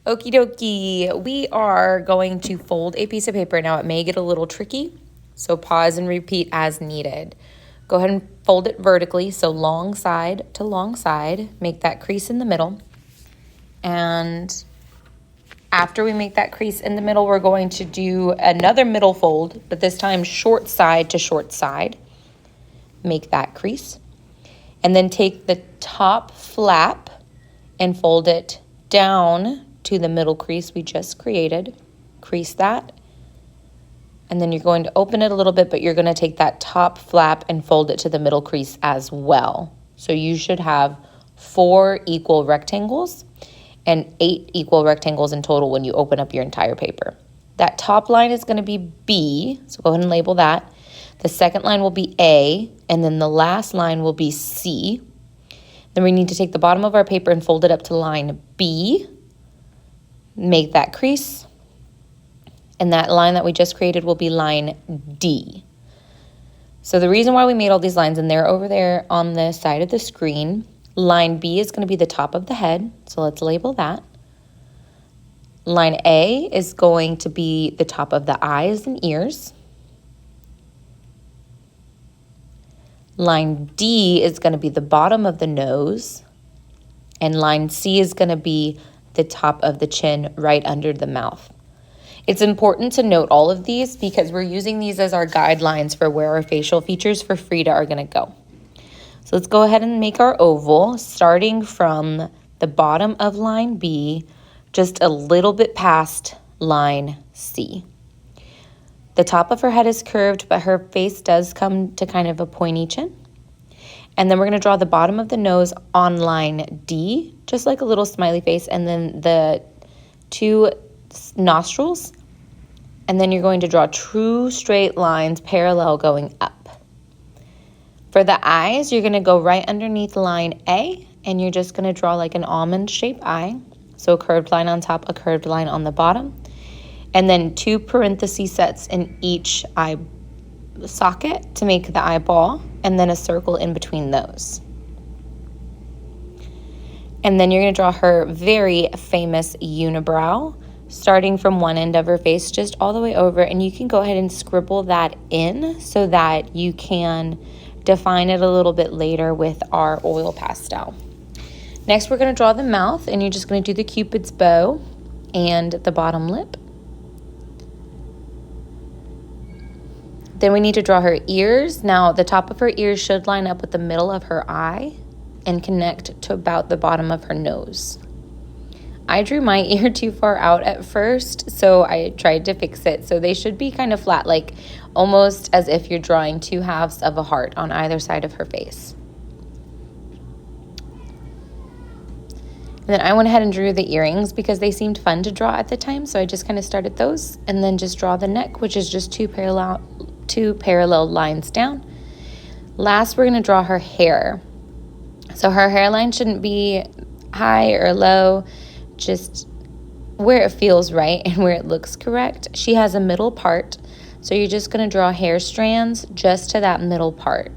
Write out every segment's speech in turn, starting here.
Okie dokie, we are going to fold a piece of paper. Now it may get a little tricky, so pause and repeat as needed. Go ahead and fold it vertically, so long side to long side. Make that crease in the middle. And after we make that crease in the middle, we're going to do another middle fold, but this time short side to short side. Make that crease. And then take the top flap and fold it down to the middle crease we just created. Crease that. And then you're going to open it a little bit, but you're going to take that top flap and fold it to the middle crease as well. So you should have 4 equal rectangles and 8 equal rectangles in total when you open up your entire paper. That top line is going to be B, so go ahead and label that. The second line will be A, and then the last line will be C. Then we need to take the bottom of our paper and fold it up to line B. Make that crease. And that line that we just created will be line D. So the reason why we made all these lines, and they're over there on the side of the screen, line B is going to be the top of the head, so let's label that. Line A is going to be the top of the eyes and ears. Line D is going to be the bottom of the nose. And line C is going to be the top of the chin right under the mouth. It's important to note all of these because we're using these as our guidelines for where our facial features for Frida are going to go. So let's go ahead and make our oval, starting from the bottom of line B, just a little bit past line C. The top of her head is curved, but her face does come to kind of a pointy chin. And then we're going to draw the bottom of the nose on line D, just like a little smiley face, and then the 2 nostrils. And then you're going to draw true straight lines parallel going up. For the eyes, you're going to go right underneath line A, and you're just going to draw like an almond-shaped eye. So a curved line on top, a curved line on the bottom. And then 2 parenthesis sets in each eye socket to make the eyeball, and then a circle in between those. And then you're going to draw her very famous unibrow, starting from one end of her face just all the way over, and you can go ahead and scribble that in so that you can define it a little bit later with our oil pastel. Next, we're going to draw the mouth, and you're just going to do the Cupid's bow and the bottom lip. Then we need to draw her ears. Now, the top of her ears should line up with the middle of her eye and connect to about the bottom of her nose. I drew my ear too far out at first, so I tried to fix it. So they should be kind of flat, like almost as if you're drawing 2 halves of a heart on either side of her face. And then I went ahead and drew the earrings because they seemed fun to draw at the time, so I just kind of started those, and then just draw the neck, which is just 2 parallel lines down. Last, we're going to draw her hair. So her hairline shouldn't be high or low, just where it feels right and where it looks correct. She has a middle part, so you're just going to draw hair strands just to that middle part.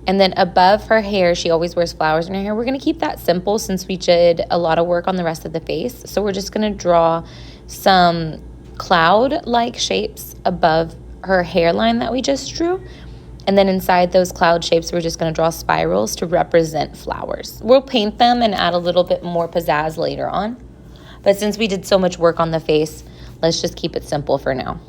And then above her hair, she always wears flowers in her hair. We're going to keep that simple since we did a lot of work on the rest of the face. So we're just going to draw some cloud-like shapes above her hairline that we just drew. And then inside those cloud shapes, we're just going to draw spirals to represent flowers. We'll paint them and add a little bit more pizzazz later on. But since we did so much work on the face, let's just keep it simple for now.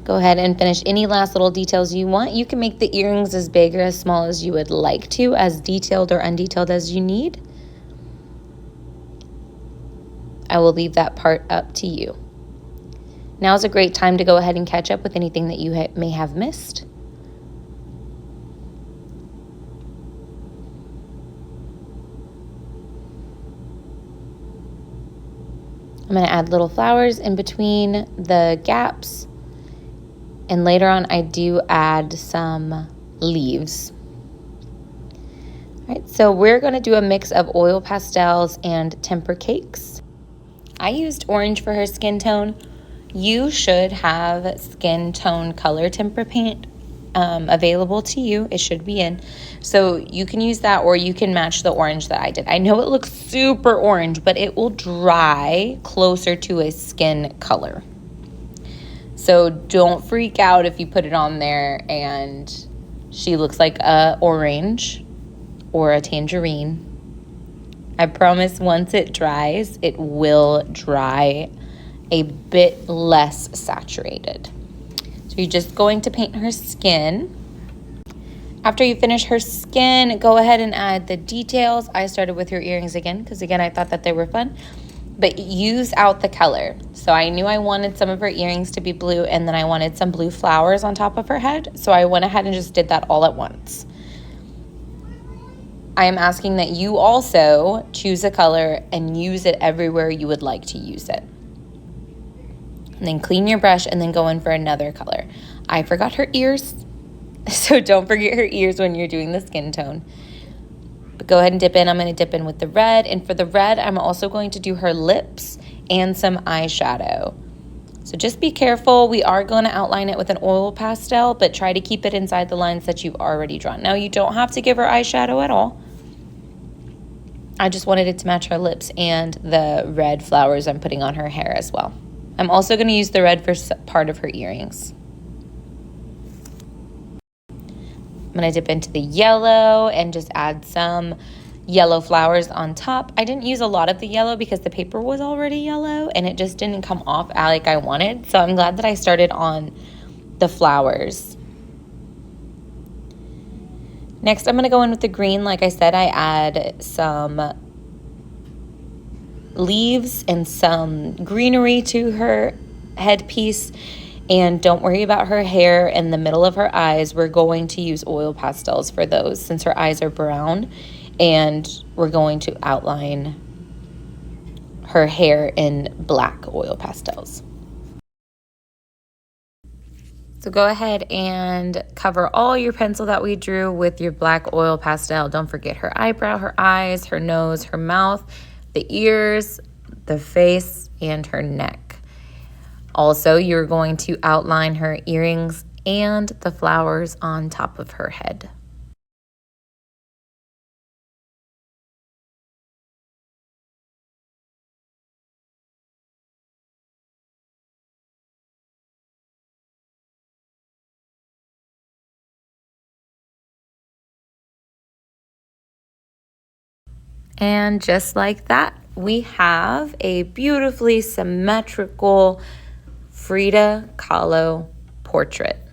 Go ahead and finish any last little details you want. You can make the earrings as big or as small as you would like to, as detailed or undetailed as you need. I will leave that part up to you. Now is a great time to go ahead and catch up with anything that you may have missed. I'm going to add little flowers in between the gaps. And later on, I do add some leaves. All right, so we're going to do a mix of oil pastels and temper cakes. I used orange for her skin tone. You should have skin tone color temper paint available to you. It should be in. So you can use that, or you can match the orange that I did. I know it looks super orange, but it will dry closer to a skin color. So don't freak out if you put it on there and she looks like a orange or a tangerine. I promise once it dries, it will dry a bit less saturated. So you're just going to paint her skin. After you finish her skin, go ahead and add the details. I started with her earrings again because, again, I thought that they were fun. But use out the color. So I knew I wanted some of her earrings to be blue, and then I wanted some blue flowers on top of her head. So I went ahead and just did that all at once. I am asking that you also choose a color and use it everywhere you would like to use it. And then clean your brush and then go in for another color. I forgot her ears, so don't forget her ears when you're doing the skin tone. But go ahead and dip in. I'm going to dip in with the red. And for the red, I'm also going to do her lips and some eyeshadow. So just be careful. We are going to outline it with an oil pastel, but try to keep it inside the lines that you've already drawn. Now, you don't have to give her eyeshadow at all. I just wanted it to match her lips and the red flowers I'm putting on her hair as well. I'm also going to use the red for part of her earrings. I'm going to dip into the yellow and just add some yellow flowers on top. I didn't use a lot of the yellow because the paper was already yellow and it just didn't come off like I wanted. So I'm glad that I started on the flowers. Next, I'm going to go in with the green. Like I said, I add some leaves and some greenery to her headpiece. And don't worry about her hair in the middle of her eyes. We're going to use oil pastels for those since her eyes are brown. And we're going to outline her hair in black oil pastels. So go ahead and cover all your pencil that we drew with your black oil pastel. Don't forget her eyebrow, her eyes, her nose, her mouth, the ears, the face, and her neck. Also, you're going to outline her earrings and the flowers on top of her head. And just like that, we have a beautifully symmetrical Frida Kahlo portrait.